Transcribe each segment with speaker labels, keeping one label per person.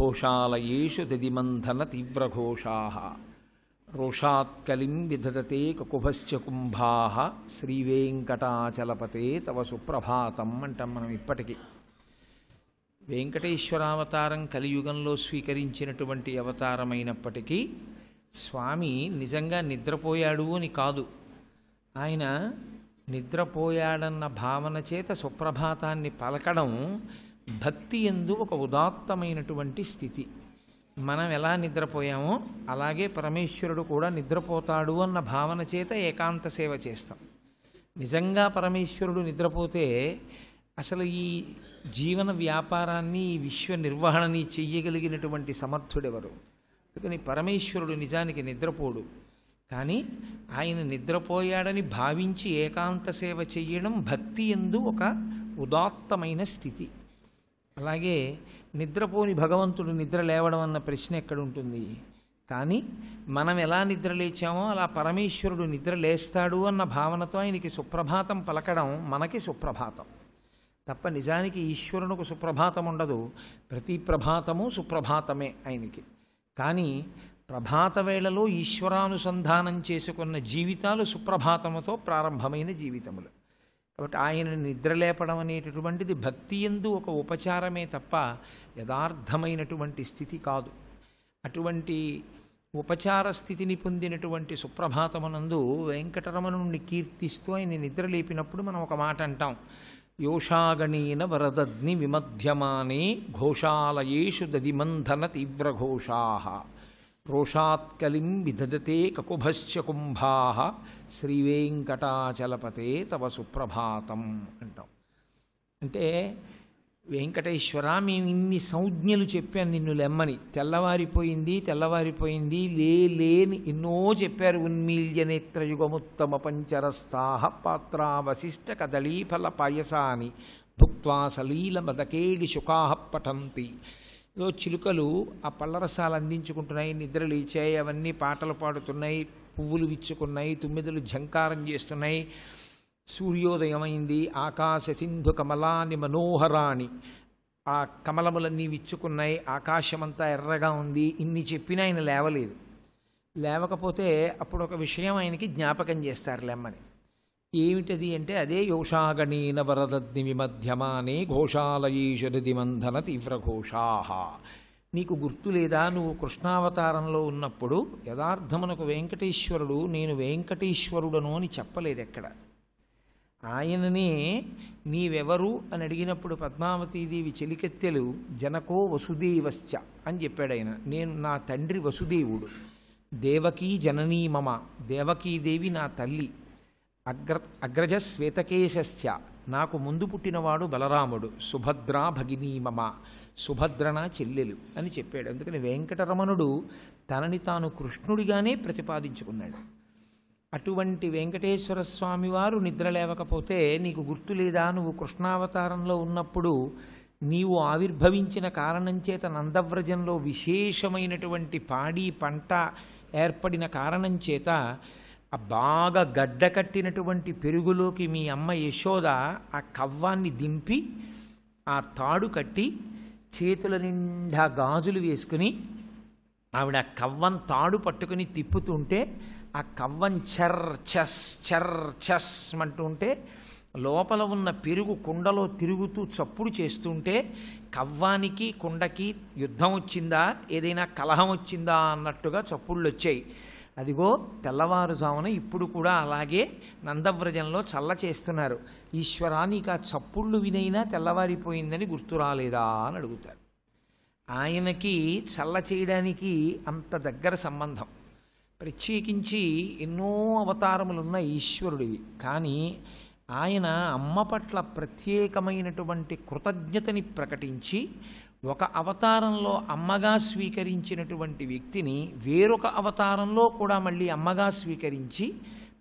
Speaker 1: ఘోషాలయేషు దదిమంధన తీవ్రఘోషాః రోషాత్కలిం విదధతే కకుభశ్చ కుంభాః శ్రీవేంకటాచలపతే తవ సుప్రభాతం అంటాం మనం ఇప్పటికీ. వెంకటేశ్వరావతారం కలియుగంలో స్వీకరించినటువంటి అవతారమైనప్పటికీ స్వామి నిజంగా నిద్రపోయాడు అని కాదు. ఆయన నిద్రపోయాడన్న భావన చేత సుప్రభాతాన్ని పలకడం భక్తి యందు ఒక ఉదాత్తమైనటువంటి స్థితి. మనం ఎలా నిద్రపోయామో అలాగే పరమేశ్వరుడు కూడా నిద్రపోతాడు అన్న భావన చేత ఏకాంత సేవ చేస్తాం. నిజంగా పరమేశ్వరుడు నిద్రపోతే అసలు ఈ జీవన వ్యాపారాన్ని ఈ విశ్వ నిర్వహణని చెయ్యగలిగినటువంటి సమర్థుడెవరు? అందుకని పరమేశ్వరుడు నిజానికి నిద్రపోడు. కానీ ఆయన నిద్రపోయాడని భావించి ఏకాంత సేవ చెయ్యడం భక్తి యందు ఒక ఉదాత్తమైన స్థితి. అలాగే నిద్రపోని భగవంతుడు నిద్ర లేవడం అన్న ప్రశ్న ఎక్కడుంటుంది? కానీ మనం ఎలా నిద్ర లేచామో అలా పరమేశ్వరుడు నిద్ర లేస్తాడు అన్న భావనతో ఆయనకి సుప్రభాతం పలకడం మనకి సుప్రభాతం తప్ప నిజానికి ఈశ్వరునికి సుప్రభాతం ఉండదు. ప్రతి ప్రభాతము సుప్రభాతమే ఆయనకి. కానీ ప్రభాత వేళలో ఈశ్వరానుసంధానం చేసుకున్న జీవితాలు సుప్రభాతముతో ప్రారంభమైన జీవితములు. కాబట్టి ఆయన నిద్రలేపడం అనేటటువంటిది భక్తి యందు ఒక ఉపచారమే తప్ప యథార్థమైనటువంటి స్థితి కాదు. అటువంటి ఉపచార స్థితిని పొందినటువంటి సుప్రభాతమునందు వెంకటరమణుణ్ణి కీర్తిస్తూ ఆయన నిద్రలేపినప్పుడు మనం ఒక మాట అంటాం, యోషాగణీన వరదగ్ని విమధ్యమానే ఘోషాలయేషు దదిమంధన తీవ్రఘోషాః రోషాత్కలిం విదధతే కకుభశ్చ కుంభాః శ్రీవేంకటాచలపతే తవ సుప్రభాతం అంటాం. అంటే వెంకటేశ్వర, మేము ఇన్ని సంజ్ఞలు చెప్పాను నిన్ను లెమ్మని. తెల్లవారిపోయింది లేని ఎన్నో చెప్పారు. ఉన్మీల్య నేత్రయుగముత్తమ పంచరస్థాః పాత్రావశిష్ట కదళీఫల పాయసాని భుక్త్వా సలీల మదకేడి శుకాః పఠంతి. ఏదో చిలుకలు ఆ పళ్ళరసాలు అందించుకుంటున్నాయి, నిద్ర లేచాయి, అవన్నీ పాటలు పాడుతున్నాయి, పువ్వులు విచ్చుకున్నాయి, తుమ్మిదలు ఝంకారం చేస్తున్నాయి. సూర్యోదయమైంది, ఆకాశ సింధు కమలాని మనోహరాణి, ఆ కమలములన్నీ విచ్చుకున్నాయి, ఆకాశమంతా ఎర్రగా ఉంది. ఇన్ని చెప్పినా ఆయన లేవలేదు. లేవకపోతే అప్పుడు ఒక విషయం ఆయనకి జ్ఞాపకం చేస్తారు లెమ్మని. ఏమిటది అంటే అదే యోషాగణీన వరదగ్ని విమధ్యమానే ఘోషాలయేషు దదిమంధన తీవ్రఘోషాః. నీకు గుర్తు లేదా? నువ్వు కృష్ణావతారంలో ఉన్నప్పుడు యథార్థమునకు వెంకటేశ్వరుడు నేను వెంకటేశ్వరుడను అని చెప్పలేదు ఎక్కడ. ఆయననే నీవెవరు అని అడిగినప్పుడు పద్మావతీదేవి చెలికెత్తెలు జనకో వసుదేవశ్చ అని చెప్పాడు ఆయన. నేను నా తండ్రి వసుదేవుడు, దేవకీ జననీ మమ, దేవకీదేవి నా తల్లి, అగ్రజ శ్వేతకేశశ్చ నాకు ముందు పుట్టినవాడు బలరాముడు, సుభద్రా భగినీ మమ, సుభద్ర నా చెల్లెలు అని చెప్పాడు. అందుకని వెంకటరమణుడు తనని తాను కృష్ణుడిగానే ప్రతిపాదించుకున్నాడు. అటువంటి వెంకటేశ్వర స్వామి వారు నిద్ర లేవకపోతే నీకు గుర్తు లేదా? నువ్వు కృష్ణావతారంలో ఉన్నప్పుడు నీవు ఆవిర్భవించిన కారణం చేత నందవ్రజంలో విశేషమైనటువంటి పాడి పంట ఏర్పడిన కారణం చేత ఆ బాగా గడ్డకట్టినటువంటి పెరుగులోకి మీ అమ్మ యశోద ఆ కవ్వాన్ని దింపి ఆ తాడు కట్టి చేతుల నిండా గాజులు వేసుకుని ఆవిడ ఆ కవ్వం తాడు పట్టుకుని తిప్పుతుంటే ఆ కవ్వం చర్ చస్ అంటుంటే లోపల ఉన్న పెరుగు కుండలో తిరుగుతూ చప్పుడు చేస్తుంటే కవ్వానికి కుండకి యుద్ధం వచ్చిందా, ఏదైనా కలహం వచ్చిందా అన్నట్టుగా చప్పుళ్ళు వచ్చాయి. అదిగో తెల్లవారుజామున ఇప్పుడు కూడా అలాగే నందవ్రజంలో చల్ల చేస్తున్నారు. ఈశ్వరా, నీకు ఆ చప్పుళ్ళు వినైనా తెల్లవారిపోయిందని గుర్తు రాలేదా అని అడుగుతారు. ఆయనకి చల్ల చేయడానికి అంత దగ్గర సంబంధం. ప్రత్యేకించి ఎన్నో అవతారములున్న ఈశ్వరుడివి. కానీ ఆయన అమ్మ పట్ల ప్రత్యేకమైనటువంటి కృతజ్ఞతని ప్రకటించి ఒక అవతారంలో అమ్మగా స్వీకరించినటువంటి వ్యక్తిని వేరొక అవతారంలో కూడా మళ్ళీ అమ్మగా స్వీకరించి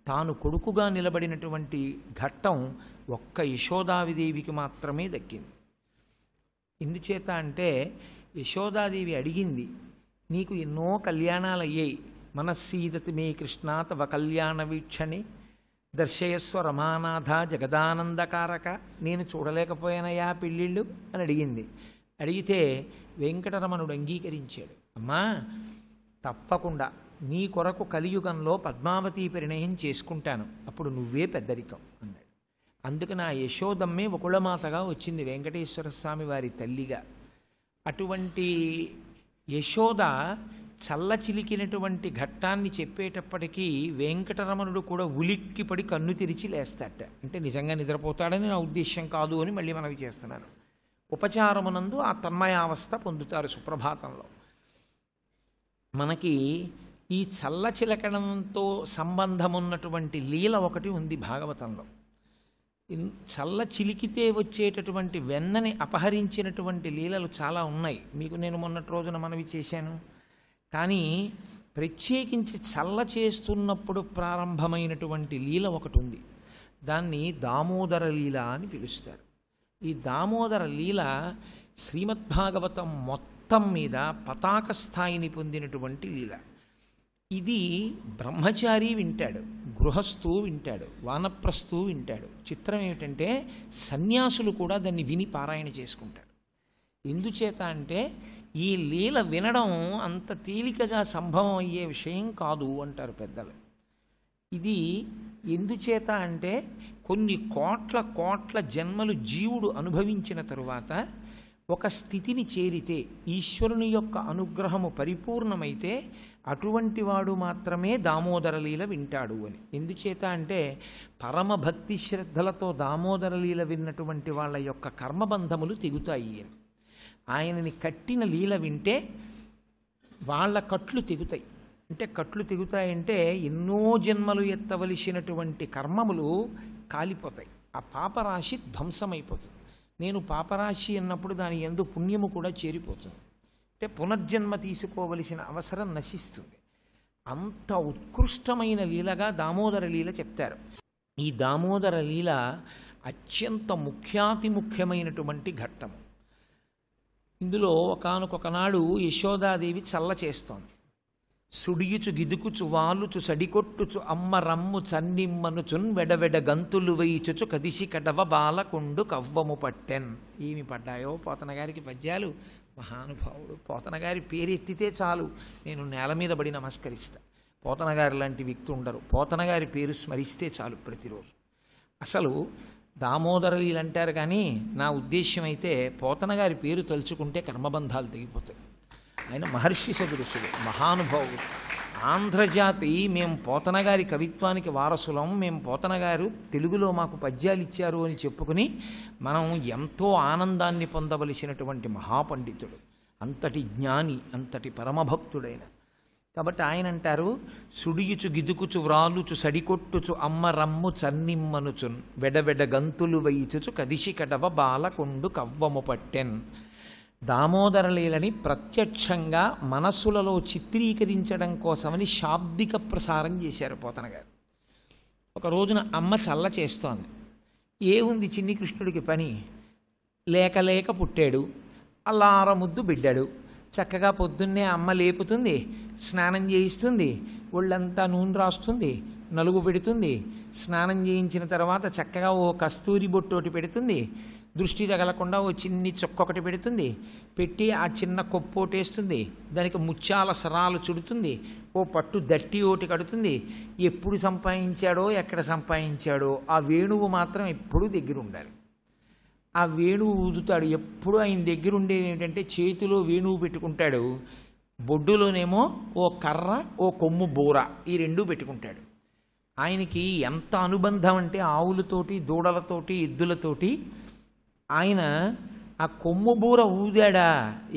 Speaker 1: తాను కొడుకుగా నిలబడినటువంటి ఘట్టం ఒక్క యశోదాదేవికి మాత్రమే దక్కింది. ఎందుచేత అంటే యశోదాదేవి అడిగింది, నీకు ఎన్నో కళ్యాణాలు అయ్యాయి, మనస్సీదతి మే కృష్ణ తవ కళ్యాణ వీక్షణి దర్శయస్వ రమానాథ జగదానందకారక, నేను చూడలేకపోయానయా పెళ్ళిళ్ళు అని అడిగింది. అడిగితే వెంకటరమణుడు అంగీకరించాడు. అమ్మా, తప్పకుండా నీ కొరకు కలియుగంలో పద్మావతి పరిణయం చేసుకుంటాను, అప్పుడు నువ్వే పెద్దరికం అన్నాడు. అందుకు నా యశోదమ్మే వకుళమాతగా వచ్చింది, వెంకటేశ్వర స్వామి వారి తల్లిగా. అటువంటి యశోద చల్లచిలికినటువంటి ఘట్టాన్ని చెప్పేటప్పటికీ వెంకటరమణుడు కూడా ఉలిక్కిపడి కన్ను తెరిచి లేస్తాట. అంటే నిజంగా నిద్రపోతాడని నా ఉద్దేశ్యం కాదు అని మళ్ళీ మనవి చేస్తున్నాను. ఉపచారమునందు ఆ తన్మయావస్థ పొందుతారు సుప్రభాతంలో. మనకి ఈ చల్లచిలకడంతో సంబంధం ఉన్నటువంటి లీల ఒకటి ఉంది భాగవతంలో. చల్ల చిలికితే వచ్చేటటువంటి వెన్నని అపహరించినటువంటి లీలలు చాలా ఉన్నాయి, మీకు నేను మొన్నటి రోజున మనవి చేశాను. కానీ ప్రత్యేకించి చల్ల చేస్తున్నప్పుడు ప్రారంభమైనటువంటి లీల ఒకటి ఉంది, దాన్ని దామోదర లీల అని పిలుస్తారు. ఈ దామోదర లీల శ్రీమద్భాగవతం మొత్తం మీద పతాక స్థాయిని పొందినటువంటి లీల. ఇది బ్రహ్మచారి వింటాడు, గృహస్థు వింటాడు, వానప్రస్థు వింటాడు. చిత్రం ఏమిటంటే సన్యాసులు కూడా దాన్ని విని పారాయణ చేసుకుంటారు. ఎందుచేత అంటే ఈ లీల వినడం అంత తేలికగా సంభవం అయ్యే విషయం కాదు అంటారు పెద్దలు. ఇది ఎందుచేత అంటే కొన్ని కోట్ల కోట్ల జన్మలు జీవుడు అనుభవించిన తరువాత ఒక స్థితిని చేరితే, ఈశ్వరుని యొక్క అనుగ్రహము పరిపూర్ణమైతే అటువంటి వాడు మాత్రమే దామోదర లీల వింటాడు అని. ఎందుచేత అంటే పరమభక్తి శ్రద్ధలతో దామోదర లీల విన్నటువంటి వాళ్ళ యొక్క కర్మబంధములు తెగుతాయి అని. ఆయనని కట్టిన లీల వింటే వాళ్ళ కట్లు తెగుతాయి. అంటే కట్లు తెగుతాయంటే ఎన్నో జన్మలు ఎత్తవలసినటువంటి కర్మములు కాలిపోతాయి, ఆ పాపరాశి ధ్వంసమైపోతుంది. నేను పాపరాశి అన్నప్పుడు దాని యందు పుణ్యము కూడా చేరిపోతుంది. అంటే పునర్జన్మ తీసుకోవలసిన అవసరం నశిస్తుంది. అంత ఉత్కృష్టమైన లీలగా దామోదర లీల చెప్తారు. ఈ దామోదర లీల అత్యంత ముఖ్యాతి ముఖ్యమైనటువంటి ఘట్టము. ఇందులో ఒకానొకనాడు యశోదాదేవి చల్ల చేస్తోంది. సుడియుచు గిదుకుచు వాలుచు సడికొట్టుచు అమ్మ రమ్ము చన్నిమ్మనుచున్ వెడవెడ గంతులు వేయిచుచు కదిసి కడవ బాలకుండు కవ్వము పట్టెన్. ఏమి పడ్డాయో పోతన గారికి పద్యాలు. మహానుభావుడు. పోతన గారి పేరెత్తితే చాలు నేను నేల మీద పడి నమస్కరిస్తా. పోతన గారి లాంటి వ్యక్తి ఉండరు. పోతన గారి పేరు స్మరిస్తే చాలు ప్రతిరోజు. అసలు దామోదర లీల అంటారు, కానీ నా ఉద్దేశ్యం అయితే పోతన గారి పేరు తలుచుకుంటే కర్మబంధాలు తెగిపోతాయి. ఆయన మహర్షి సదృశుడు, మహానుభావుడు. ఆంధ్రజాతి మేము పోతన గారి కవిత్వానికి వారసులం, మేము పోతన గారు తెలుగులో మాకు పద్యాలు ఇచ్చారు అని చెప్పుకుని మనం ఎంతో ఆనందాన్ని పొందవలసినటువంటి మహాపండితుడు, అంతటి జ్ఞాని, అంతటి పరమభక్తుడైన. కాబట్టి ఆయన అంటారు, సుడియుచు గిదుకుచు వ్రాలుచు సడికొట్టుచు అమ్మ రమ్ము చన్నిమ్మనుచున్ వెడవెడ గంతులు వేయిచుచు కదిసి కడవ బాలకొండు కవ్వము పట్టెన్. దామోదర లీలని ప్రత్యక్షంగా మనస్సులలో చిత్రీకరించడం కోసమని శాబ్దిక ప్రసారం చేశారు పోతన గారు. ఒక రోజున అమ్మ చల్ల చేస్తోంది. ఏముంది చిన్ని కృష్ణుడికి పని, లేక లేక పుట్టాడు, అల్లారముద్దు బిడ్డాడు. చక్కగా పొద్దున్నే అమ్మ లేపుతుంది, స్నానం చేయిస్తుంది, ఒళ్ళంతా నూనె రాస్తుంది, నలుగు పెడుతుంది. స్నానం చేయించిన తర్వాత చక్కగా ఓ కస్తూరి బొట్టోటి పెడుతుంది, దృష్టి తగలకుండా ఓ చిన్ని చొక్కొకటి పెడుతుంది, పెట్టి ఆ చిన్న కొప్పోటేస్తుంది, దానికి ముత్యాల సరాలు చుడుతుంది, ఓ పట్టు దట్టి ఓటి కడుతుంది. ఎప్పుడు సంపాదించాడో ఎక్కడ సంపాదించాడో ఆ వేణువు మాత్రం ఎప్పుడూ దగ్గర ఉండాలి. ఆ వేణువు ఊదుతాడు. ఎప్పుడు ఆయన దగ్గర ఉండేది ఏంటంటే చేతిలో వేణువు పెట్టుకుంటాడు, బొడ్డులోనేమో ఓ కర్ర ఓ కొమ్ము బోర, ఈ రెండూ పెట్టుకుంటాడు. ఆయనకి ఎంత అనుబంధం అంటే ఆవులతోటి, దూడలతోటి, ఎద్దులతోటి. ఆయన ఆ కొమ్ము బూర ఊదాడా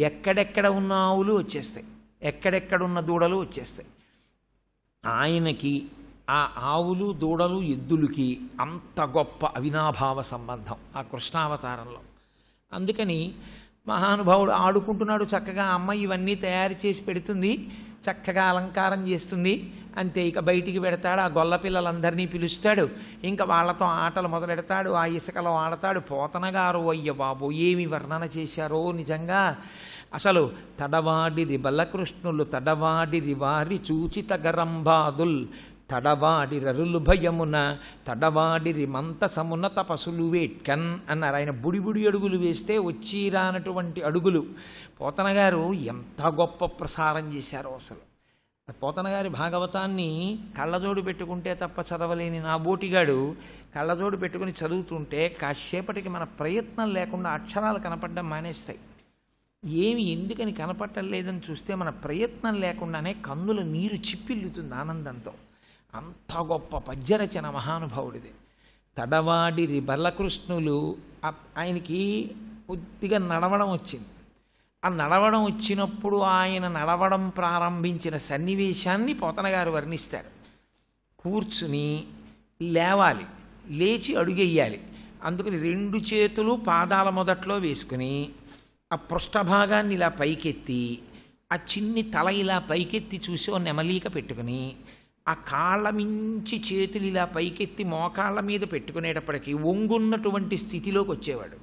Speaker 1: ఎక్కడెక్కడ ఉన్న ఆవులు వచ్చేస్తాయి, ఎక్కడెక్కడున్న దూడలు వచ్చేస్తాయి. ఆయనకి ఆ ఆవులు, దూడలు, ఎద్దులకి అంత గొప్ప అవినాభావ సంబంధం ఆ కృష్ణావతారంలో. అందుకని మహానుభావుడు ఆడుకుంటున్నాడు చక్కగా. అమ్మ ఇవన్నీ తయారు చేసి పెడుతుంది, చక్కగా అలంకారం చేస్తుంది. అంతే, ఇక బయటికి పెడతాడు, ఆ గొల్ల పిల్లలందరినీ పిలుస్తాడు, ఇంకా వాళ్ళతో ఆటలు మొదలెడతాడు, ఆ ఇసుకలో ఆడతాడు. పోతన గారు అయ్య బాబు ఏమి వర్ణన చేశారో నిజంగా. అసలు తడవాడిది బలకృష్ణులు తడవాడిది వారి చూచిత గరంబాదుల్ తడవాడి రరులు భయమున తడవాడిరి మంతసమున తపసులు వేట్కన్ అన్నారు. ఆయన బుడి అడుగులు వేస్తే వచ్చిరానటువంటి అడుగులు. పోతన గారు ఎంత గొప్ప ప్రసారం చేశారో అసలు. పోతన గారి భాగవతాన్ని కళ్ళజోడు పెట్టుకుంటే తప్ప చదవలేని నా బోటిగాడు కళ్ళజోడు పెట్టుకుని చదువుతుంటే కాసేపటికి మన ప్రయత్నం లేకుండా అక్షరాలు కనపడడం మానేస్తాయి. ఏమి ఎందుకని కనపడటం లేదని చూస్తే మన ప్రయత్నం లేకుండానే కన్నుల నీరు చిప్పిల్లుతుంది ఆనందంతో. అంత గొప్ప పద్యరచన మహానుభావుడిది. తడవాడిరి బలకృష్ణులు. ఆయనకి కొద్దిగా నడవడం వచ్చింది. ఆ నడవడం వచ్చినప్పుడు ఆయన నడవడం ప్రారంభించిన సన్నివేశాన్ని పోతన గారు వర్ణిస్తారు. కూర్చుని లేవాలి, లేచి అడుగెయ్యాలి. అందుకని 2 చేతులు పాదాల మొదట్లో వేసుకుని ఆ పృష్ఠభాగాన్ని ఇలా పైకెత్తి ఆ చిన్ని తల ఇలా పైకెత్తి చూసి ఓ నెమలీక పెట్టుకుని ఆ కాళ్ళ మించి చేతులు ఇలా పైకెత్తి మోకాళ్ళ మీద పెట్టుకునేటప్పటికీ ఒంగున్నటువంటి స్థితిలోకి వచ్చేవాడు.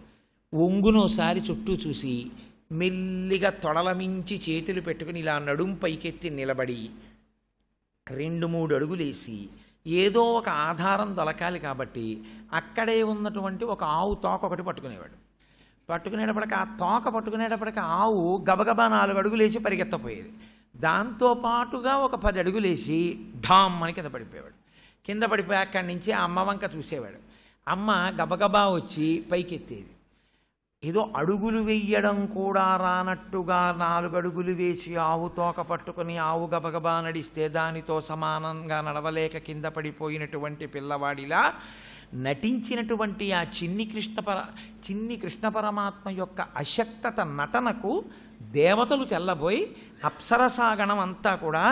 Speaker 1: ఒంగునోసారి చుట్టూ చూసి మెల్లిగా తొడల మించి చేతులు పెట్టుకుని ఇలా నడుం పైకెత్తి నిలబడి 2-3 అడుగులేసి ఏదో ఒక ఆధారం దొరకాలి కాబట్టి అక్కడే ఉన్నటువంటి ఒక ఆవు తోక ఒకటి పట్టుకునేవాడు. పట్టుకునేటప్పటికి ఆ తోక పట్టుకునేటప్పటికి ఆవు గబగబా 4 అడుగులేసి పరిగెత్తపోయేది. దాంతోపాటుగా ఒక 10 అడుగులేసి ఢామ్ అని కింద పడిపోయేవాడు. కింద పడిపోయి అక్కడి నుంచి ఆ అమ్మ వంక చూసేవాడు. అమ్మ గబగబా వచ్చి పైకెత్తేది. ఏదో అడుగులు వెయ్యడం కూడా రానట్టుగా 4 అడుగులు వేసి ఆవు తోక పట్టుకుని ఆవు గబగబా నడిస్తే దానితో సమానంగా నడవలేక కింద పడిపోయినటువంటి పిల్లవాడిలా నటించినటువంటి ఆ చిన్ని కృష్ణ పరమాత్మ యొక్క అశక్తత నటనకు దేవతలు తెల్లబోయి అప్సరసాగణం అంతా కూడా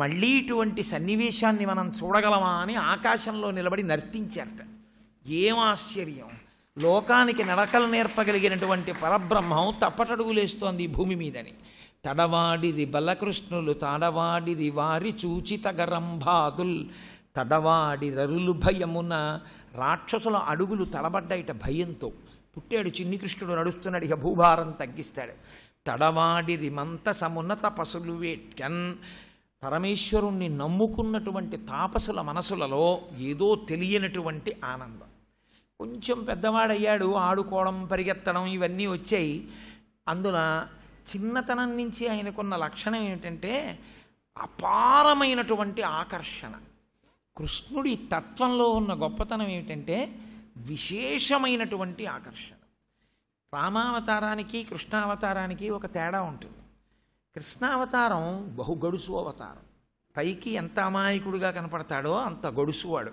Speaker 1: మళ్ళీ ఇటువంటి సన్నివేశాన్ని మనం చూడగలమా అని ఆకాశంలో నిలబడి నర్తించారట. ఏం ఆశ్చర్యం! లోకానికి నడకలు నేర్పగలిగినటువంటి పరబ్రహ్మం తప్పటడుగులేస్తోంది ఈ భూమి మీదని. తడవాడిది బలకృష్ణులు తాడవాడిది వారి చూచిత గరంభాదుల్ తడవాడి రరులు భయమున. రాక్షసుల అడుగులు తడబడ్డాయిట భయంతో. పుట్టాడు చిన్ని కృష్ణుడు, నడుస్తున్నాడు, ఇక భూభారం తగ్గిస్తాడు. తడవాడిది మంతసమున తపసులు వేట్కన్. పరమేశ్వరుణ్ణి నమ్ముకున్నటువంటి తాపసుల మనసులలో ఏదో తెలియనటువంటి ఆనందం. కొంచెం పెద్దవాడయ్యాడు, ఆడుకోవడం పరిగెత్తడం ఇవన్నీ వచ్చాయి. అందున చిన్నతనం నుంచి ఆయనకున్న లక్షణం ఏమిటంటే అపారమైనటువంటి ఆకర్షణ. కృష్ణుడి తత్వంలో ఉన్న గొప్పతనం ఏమిటంటే విశేషమైనటువంటి ఆకర్షణ. రామావతారానికి కృష్ణావతారానికి ఒక తేడా ఉంటుంది. కృష్ణావతారం బహుగడుసు అవతారం. పైకి ఎంత అమాయకుడిగా కనపడతాడో అంత గడుసువాడు.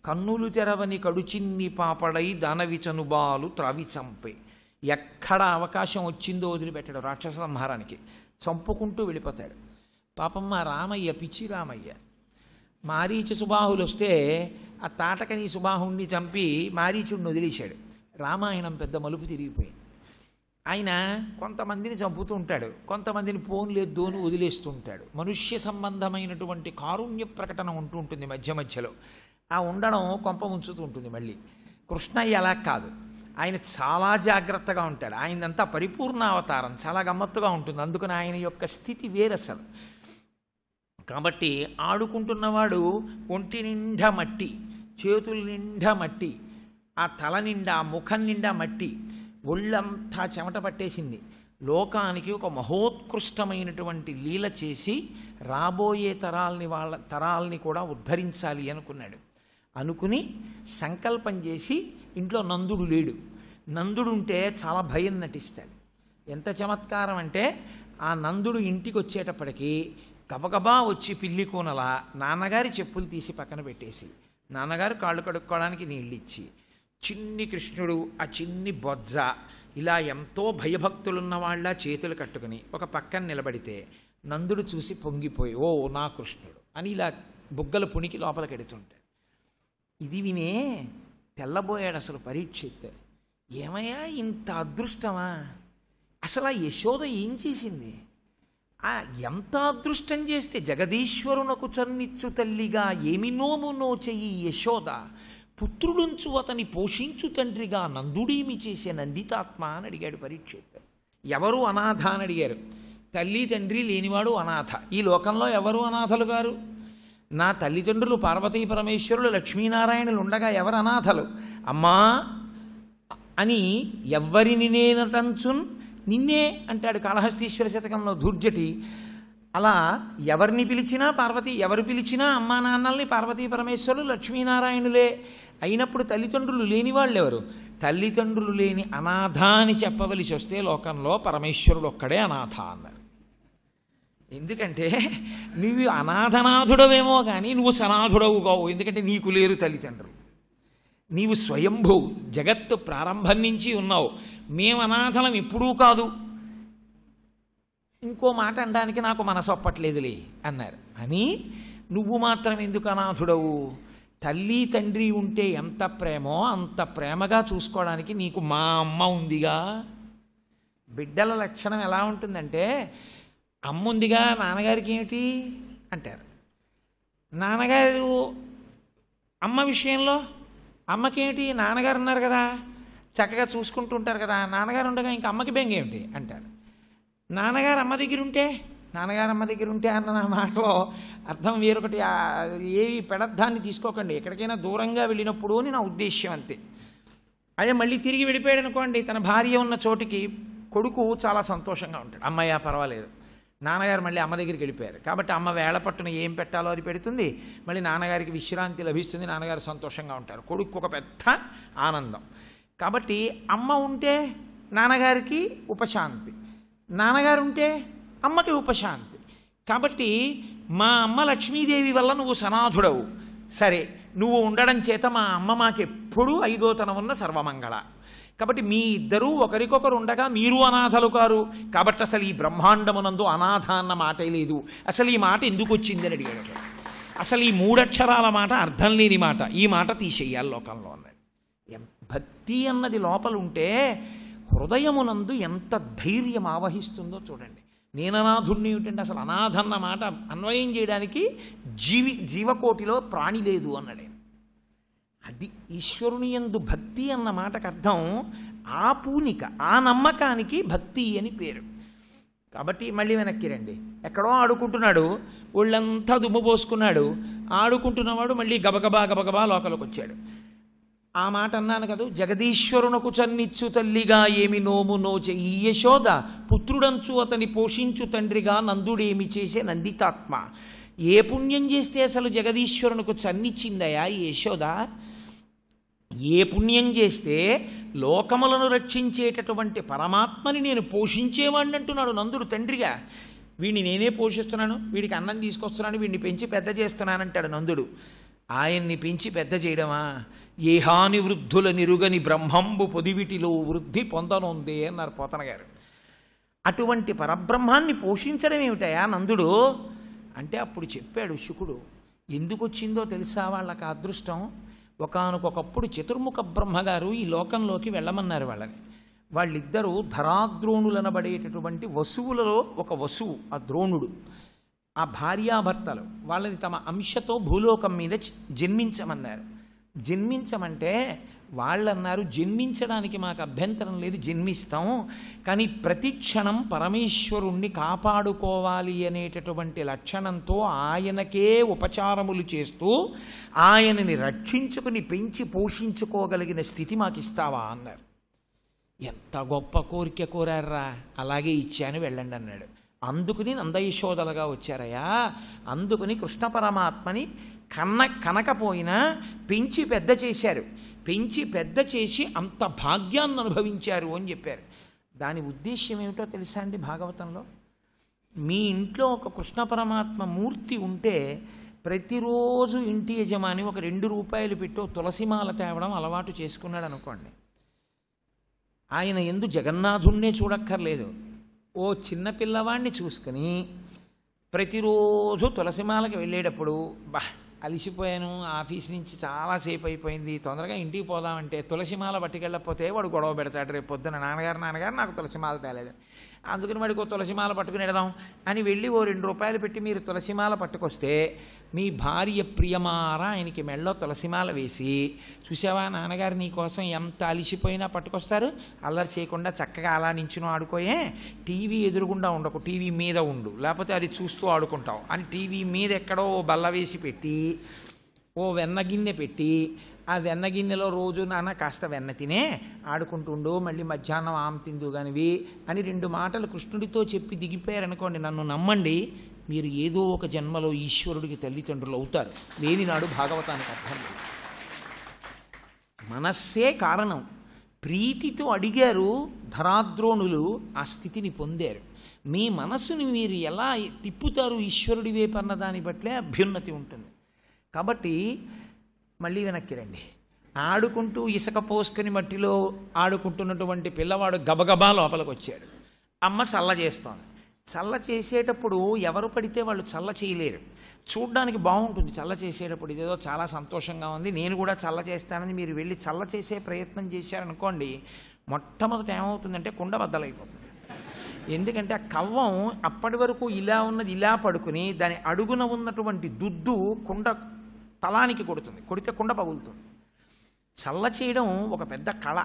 Speaker 1: కన్నులు తెరవని కడుచిన్ని పాపడై దానవిచనుబాలు త్రవి చంపే. ఎక్కడ అవకాశం వచ్చిందో వదిలిపెట్టాడు రాక్షస సంహారానికి. చంపుకుంటూ వెళ్ళిపోతాడు. పాపం మా రామయ్య పిచ్చి రామయ్య. మారీచ సుబాహులు వస్తే ఆ తాటకని సుబాహుణ్ణి చంపి మారీచుడిని వదిలేశాడు. రామాయణం పెద్ద మలుపు తిరిగిపోయింది. ఆయన కొంతమందిని చంపుతూ ఉంటాడు, కొంతమందిని పోన్లేద్దు అని వదిలేస్తూ ఉంటాడు. మనుష్య సంబంధమైనటువంటి కారుణ్య ప్రకటన ఉంటూ ఉంటుంది మధ్య మధ్యలో. ఆ ఉండడం కొంప ఉంచుతూ ఉంటుంది. మళ్ళీ కృష్ణయ్య అలా కాదు, ఆయన చాలా జాగ్రత్తగా ఉంటాడు. ఆయనంతా పరిపూర్ణ అవతారం, చాలా గమ్మత్తుగా ఉంటుంది. అందుకని ఆయన యొక్క స్థితి వేరసలు. కాబట్టి ఆడుకుంటున్నవాడు ఒంటి నిండా మట్టి, చేతుల నిండా మట్టి, ఆ తల నిండా ముఖం నిండా మట్టి, ఒళ్ళంతా చెమట పట్టేసింది. లోకానికి ఒక మహోత్కృష్టమైనటువంటి లీల చేసి రాబోయే తరాల్ని కూడా ఉద్ధరించాలి అనుకున్నాడు. అనుకుని సంకల్పం చేసి ఇంట్లో నందుడు లేడు. నందుడు ఉంటే చాలా భయం నటిస్తాడు. ఎంత చమత్కారం అంటే ఆ నందుడు ఇంటికి వచ్చేటప్పటికి గబగబా వచ్చి పిల్లి కూనలా నాన్నగారి చెప్పులు తీసి పక్కన పెట్టేసి నాన్నగారు కాళ్ళు కడుక్కోవడానికి నీళ్ళిచ్చి చిన్ని కృష్ణుడు ఆ చిన్ని బొజ్జ ఇలా ఎంతో భయభక్తులున్న వాళ్ళ చేతులు కట్టుకుని ఒక పక్కన నిలబడితే నందుడు చూసి పొంగిపోయి ఓ నా కృష్ణుడు అని ఇలా బుగ్గల పుణికి లోపలికెడుతుంటాడు. ఇది వినే తెల్లబోయాడు అసలు పరీక్షిత్. ఏమయ్యా ఇంత అదృష్టమా? అసలు ఆ యశోద ఏం చేసింది? ఎంత అదృష్టం చేస్తే జగదీశ్వరునకు చన్నిచ్చు తల్లిగా ఏమి నోము నోచెయ్యి యశోద, పుత్రుడుంచు అతని పోషించు తండ్రిగా నందుడేమి చేసే నందితాత్మ అని అడిగాడు పరీక్షిత్. ఎవరు అనాథ అని అడిగారు. తల్లి తండ్రి లేనివాడు అనాథ. ఈ లోకంలో ఎవరు అనాథలు గారు? నా తల్లిదండ్రులు పార్వతీ పరమేశ్వరులు లక్ష్మీనారాయణులు ఉండగా ఎవరు అనాథలు? అమ్మా అని ఎవ్వరిని నేనటంచున్ నిన్నే అంటాడు కాళహస్తీశ్వర శతకంలో ధూర్జటి. అలా ఎవరిని పిలిచినా పార్వతి, ఎవరు పిలిచినా అమ్మా నాన్నల్ని పార్వతీ పరమేశ్వరులు లక్ష్మీనారాయణులే అయినప్పుడు తల్లిదండ్రులు లేని వాళ్ళు ఎవరు? తల్లిదండ్రులు లేని అనాథ అని చెప్పవలసి వస్తే లోకంలో పరమేశ్వరుడు ఒక్కడే అనాథ అన్నారు. ఎందుకంటే నువ్వు అనాథనాథుడవేమో కానీ నువ్వు సనాథుడవు కావు. ఎందుకంటే నీకు లేరు తల్లిదండ్రులు, నీవు స్వయంభూ జగత్తు ప్రారంభం నుంచి ఉన్నావు. మేము అనాథలం ఎప్పుడూ కాదు. ఇంకో మాట అనడానికి నాకు మనసు ఒప్పట్లేదులే అన్నారు. అని నువ్వు మాత్రం ఎందుకు అనాథుడవు? తల్లి తండ్రి ఉంటే ఎంత ప్రేమో అంత ప్రేమగా చూసుకోవడానికి నీకు మా అమ్మ ఉందిగా. బిడ్డల లక్షణం ఎలా ఉంటుందంటే, అమ్మ ఉందిగా నాన్నగారికి ఏమిటి అంటారు. నాన్నగారు అమ్మ విషయంలో అమ్మకేమిటి, నాన్నగారు ఉన్నారు కదా చక్కగా చూసుకుంటూ ఉంటారు కదా, నాన్నగారు ఉండగా ఇంకా అమ్మకి బెంగ ఏమిటి అంటారు. నాన్నగారు అమ్మ దగ్గర ఉంటే, నాన్నగారు అమ్మ దగ్గర ఉంటే అన్న నా మాటలో అర్థం వేరొకటి. ఏవి పెడర్థాన్ని తీసుకోకండి, ఎక్కడికైనా దూరంగా వెళ్ళినప్పుడు అని నా ఉద్దేశ్యం అంతే. అదే మళ్ళీ తిరిగి వెళ్ళిపోయాడు అనుకోండి, తన భార్య ఉన్న చోటికి కొడుకు చాలా సంతోషంగా ఉంటాడు. అమ్మయ్య పర్వాలేదు, నాన్నగారు మళ్ళీ అమ్మ దగ్గరికి వెళ్ళిపోయారు కాబట్టి అమ్మ వేళ పట్టున ఏం పెట్టాలో అది పెడుతుంది, మళ్ళీ నాన్నగారికి విశ్రాంతి లభిస్తుంది, నాన్నగారు సంతోషంగా ఉంటారు, కొడుకు ఒక పెద్ద ఆనందం. కాబట్టి అమ్మ ఉంటే నాన్నగారికి ఉపశాంతి, నాన్నగారు ఉంటే అమ్మకి ఉపశాంతి. కాబట్టి మా అమ్మ లక్ష్మీదేవి వల్ల నువ్వు సనాథుడవు. సరే, నువ్వు ఉండడం చేత మా అమ్మ మాకెప్పుడూ ఐదోతనం ఉన్న సర్వమంగళ. కాబట్టి మీ ఇద్దరూ ఒకరికొకరు ఉండగా మీరు అనాథలు కారు. కాబట్టి అసలు ఈ బ్రహ్మాండమునందు అనాథ అన్న మాటే లేదు. అసలు ఈ మాట ఎందుకు వచ్చిందని అడిగాడు. అసలు ఈ మూడక్షరాల మాట అర్థం లేని మాట, ఈ మాట తీసేయాలి లోకంలో అన్నది. భక్తి అన్నది లోపల ఉంటే హృదయమునందు ఎంత ధైర్యం ఆవహిస్తుందో చూడండి. నేననాథుణ్ణి ఏమిటంటే అసలు అనాథన్న మాట అన్వయం చేయడానికి జీవకోటిలో ప్రాణి లేదు అన్నాడే. అది ఈశ్వరుని యందు భక్తి అన్న మాటకు అర్థం ఆ పూనిక, ఆ నమ్మకానికి భక్తి అని పేరు. కాబట్టి మళ్ళీ వెనక్కి రండి. ఎక్కడో ఆడుకుంటున్నాడు, ఒళ్ళంతా దుమ్ము పోసుకున్నాడు, ఆడుకుంటున్నవాడు మళ్ళీ గబగబా గబగబా లోకలకు వచ్చాడు. ఆ మాట అన్నాను కదా, జగదీశ్వరునకు చన్నిచ్చు తల్లిగా ఏమి నోము నోచె ఈ యశోద, పుత్రుడంచు అతని పోషించు తండ్రిగా నందుడేమి చేసే నందితాత్మ. ఏ పుణ్యం చేస్తే అసలు జగదీశ్వరునకు చన్నిచ్చిందయా ఈ యశోద? ఏ పుణ్యం చేస్తే లోకములను రక్షించేటటువంటి పరమాత్మని నేను పోషించేవాడిని అంటున్నాడు నందుడు తండ్రిగా. వీడిని నేనే పోషిస్తున్నాను, వీడికి అన్నం తీసుకొస్తున్నాను, వీడిని పెంచి పెద్ద చేస్తున్నానంటాడు నందుడు. ఆయన్ని పెంచి పెద్ద చేయడమా? ఏ హాని వృద్ధుల నిరుగని బ్రహ్మంబు పొదివిటిలో వృద్ధి పొందనుందే అన్నారు పోతన గారు. అటువంటి పరబ్రహ్మాన్ని పోషించడం ఏమిటయా నందుడు అంటే, అప్పుడు చెప్పాడు శుకుడు. ఎందుకు వచ్చిందో తెలుసా వాళ్ళకి అదృష్టం? ఒకానొకప్పుడు చతుర్ముఖ బ్రహ్మగారు ఈ లోకంలోకి వెళ్ళమన్నారు వాళ్ళని. వాళ్ళిద్దరూ ధరాద్రోణులనబడేటటువంటి వసువులలో ఒక వసువు ఆ ద్రోణుడు, ఆ భార్యాభర్తలు వాళ్ళని తమ అంశతో భూలోకం మీద జన్మించమన్నారు. జన్మించమంటే వాళ్ళన్నారు, జన్మించడానికి మాకు అభ్యంతరం లేదు, జన్మిస్తాం, కానీ ప్రతి క్షణం పరమేశ్వరుణ్ణి కాపాడుకోవాలి అనేటటువంటి లక్షణంతో ఆయనకే ఉపచారములు చేస్తూ ఆయనని రక్షించుకుని పెంచి పోషించుకోగలిగిన స్థితి మాకు ఇస్తావా అన్నారు. ఎంత గొప్ప కోరిక కోరారా, అలాగే ఇచ్చాను వెళ్ళండి అన్నాడు. అందుకుని నందయశోదలుగా వచ్చారయ్యా. అందుకుని కృష్ణ పరమాత్మని కనకపోయినా పెంచి పెద్ద చేశారు, పెంచి పెద్ద చేసి అంత భాగ్యాన్ని అనుభవించారు అని చెప్పారు. దాని ఉద్దేశ్యం ఏమిటో తెలుసా అండి? భాగవతంలో మీ ఇంట్లో ఒక కృష్ణ పరమాత్మ మూర్తి ఉంటే ప్రతిరోజు ఇంటి యజమాని ఒక 2 రూపాయలు పెట్టో తులసిమాల తేవడం అలవాటు చేసుకున్నాడు అనుకోండి. ఆయన ఎందు జగన్నాథుణ్ణే చూడక్కర్లేదు, ఓ చిన్న పిల్లవాడిని చూసుకుని ప్రతిరోజు తులసిమాలకి వెళ్ళేటప్పుడు, బా అలిసిపోయాను, ఆఫీస్ నుంచి చాలాసేపు అయిపోయింది, తొందరగా ఇంటికి పోదామంటే తులసిమాల పట్టుకెళ్ళకపోతే వాడు గొడవ పెడతాడు రేపు పొద్దున, నాన్నగారు నాకు తులసిమాల తేలేదు. అందుకని వాడికి ఓ తులసిమాల పట్టుకుని వెడదాం అని వెళ్ళి ఓ 2 రూపాయలు పెట్టి మీరు తులసిమాల పట్టుకొస్తే మీ భార్య ప్రియమార ఆయనకి మెళ్ళో తులసిమాల వేసి, చూసావా నాన్నగారు నీ కోసం ఎంత అలిసిపోయినా పట్టుకొస్తారు, అల్లరి చేయకుండా చక్కగా అలా నించును ఆడుకోయే, టీవీ ఎదురుగుండా ఉండకు, టీవీ మీద ఉండు, లేకపోతే అది చూస్తూ ఆడుకుంటావు అని టీవీ మీద ఎక్కడో బల్ల వేసి పెట్టి ఓ వెన్న గిన్నె పెట్టి ఆ వెన్న గిన్నెలో రోజు నాన్న కాస్త వెన్న తినే ఆడుకుంటుండు, మళ్ళీ మధ్యాహ్నం ఆమె తిందు కానివి అని 2 మాటలు కృష్ణుడితో చెప్పి దిగిపోయారనుకోండి, నన్ను నమ్మండి, మీరు ఏదో ఒక జన్మలో ఈశ్వరుడికి తల్లిదండ్రులు అవుతారు. లేనినాడు భాగవతానికి అర్థం లేదు. మనస్సే కారణం. ప్రీతితో అడిగారు ధరాద్రోణులు, ఆ స్థితిని పొందారు. మీ మనస్సుని మీరు ఎలా తిప్పుతారు ఈశ్వరుడి వైపు అన్న దాన్ని బట్లే అభ్యున్నతి ఉంటుంది. కాబట్టి మళ్ళీ వెనక్కి రండి. ఆడుకుంటూ ఇసుక పోసుకొని మట్టిలో ఆడుకుంటున్నటువంటి పిల్లవాడు గబగబా లోపలికి వచ్చాడు. అమ్మ చల్ల చేస్తోంది. చల్ల చేసేటప్పుడు ఎవరు పడితే వాళ్ళు చల్ల చేయలేరు. చూడ్డానికి బాగుంటుంది చల్ల చేసేటప్పుడు, ఇదేదో చాలా సంతోషంగా ఉంది, నేను కూడా చల్ల చేస్తానని మీరు వెళ్ళి చల్ల చేసే ప్రయత్నం చేశారనుకోండి, మొట్టమొదట ఏమవుతుందంటే కుండ బద్దలైపోతుంది. ఎందుకంటే ఆ కవ్వం అప్పటి వరకు ఇలా ఉన్నది ఇలా పడుకుని దాని అడుగున ఉన్నటువంటి దుద్దు కుండ తలానికి కొడుతుంది, కొడితే కుండ పగులుతుంది. చల్ల చేయడం ఒక పెద్ద కళ.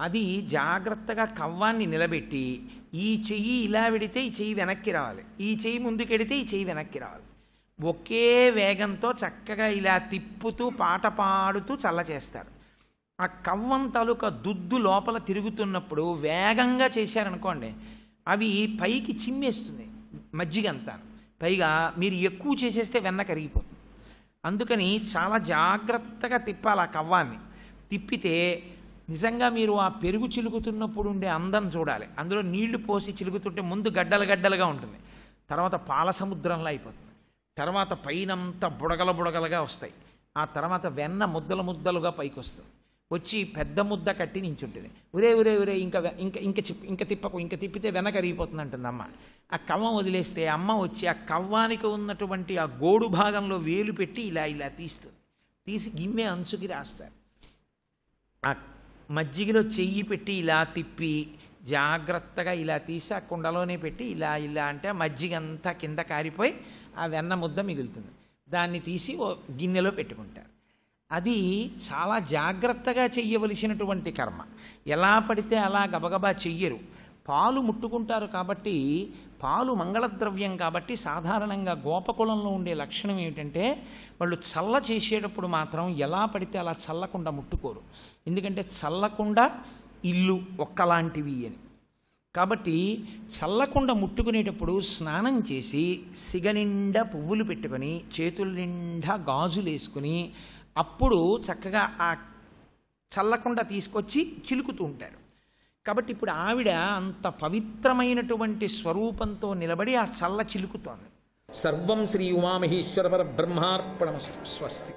Speaker 1: అది జాగ్రత్తగా కవ్వాన్ని నిలబెట్టి ఈ చెయ్యి ఇలా పెడితే ఈ చెయ్యి వెనక్కి రావాలి, ఈ చెయ్యి ముందుకెడితే ఈ చెయ్యి వెనక్కి రావాలి, ఒకే వేగంతో చక్కగా ఇలా తిప్పుతూ పాట పాడుతూ చల్ల చేస్తారు. ఆ కవ్వం తాలూకా దుద్దు లోపల తిరుగుతున్నప్పుడు వేగంగా చేశారనుకోండి, అవి పైకి చిమ్మేస్తుంది మజ్జిగంతా. పైగా మీరు ఎక్కువ చేసేస్తే వెన్న కరిగిపోతుంది. అందుకని చాలా జాగ్రత్తగా తిప్పాలి ఆ కవ్వాన్ని. తిప్పితే నిజంగా మీరు ఆ పెరుగు చిలుకుతున్నప్పుడు ఉండే అందం చూడాలి. అందులో నీళ్లు పోసి చిలుకుతుంటే ముందు గడ్డలు గడ్డలుగా ఉంటుంది, తర్వాత పాల సముద్రంలో అయిపోతుంది, తర్వాత పైనంతా బుడగల బుడగలుగా వస్తాయి, ఆ తర్వాత వెన్న ముద్దలు ముద్దలుగా పైకి వస్తుంది, వచ్చి పెద్ద ముద్ద కట్టి నించుంటుంది. ఒరే ఒరే ఒరే ఇంకా ఇంకా ఇంకా ఇంకా తిప్పకు, ఇంకా తిప్పితే వెన కరిగిపోతుంది అంటుంది అమ్మ. ఆ కవ్వం వదిలేస్తే అమ్మ వచ్చి ఆ కవ్వానికి ఉన్నటువంటి ఆ గోడు భాగంలో వేలు పెట్టి ఇలా ఇలా తీస్తుంది. తీసి గిన్నె అంచుకి రాస్తారు. ఆ మజ్జిగలో చెయ్యి పెట్టి ఇలా తిప్పి జాగ్రత్తగా ఇలా తీసి ఆ కుండలోనే పెట్టి ఇలా ఇలా అంటే ఆ మజ్జిగ అంతా కింద కారిపోయి ఆ వెన్న ముద్ద మిగులుతుంది. దాన్ని తీసి ఓ గిన్నెలో పెట్టుకుంటారు. అది చాలా జాగ్రత్తగా చెయ్యవలసినటువంటి కర్మ. ఎలా పడితే అలా గబగబా చెయ్యరు. పాలు ముట్టుకుంటారు కాబట్టి, పాలు మంగళద్రవ్యం కాబట్టి సాధారణంగా గోపకులంలో ఉండే లక్షణం ఏమిటంటే వాళ్ళు చల్ల చేసేటప్పుడు మాత్రం ఎలా పడితే అలా చల్లకుండా ముట్టుకోరు. ఎందుకంటే చల్లకుండా ఇల్లు ఒక్కలాంటివి అని. కాబట్టి చల్లకుండా ముట్టుకునేటప్పుడు స్నానం చేసి సిగనిండా పువ్వులు పెట్టుకొని చేతుల నిండా గాజులు వేసుకుని అప్పుడు చక్కగా ఆ చల్లకుండా తీసుకొచ్చి చిలుకుతూ ఉంటారు. కాబట్టి ఇప్పుడు ఆవిడ అంత పవిత్రమైనటువంటి స్వరూపంతో నిలబడి ఆ చల్ల చిలుకుతోంది. సర్వం శ్రీ ఉమామహేశ్వర పరబ్రహ్మార్పణమస్తు. స్వస్తి.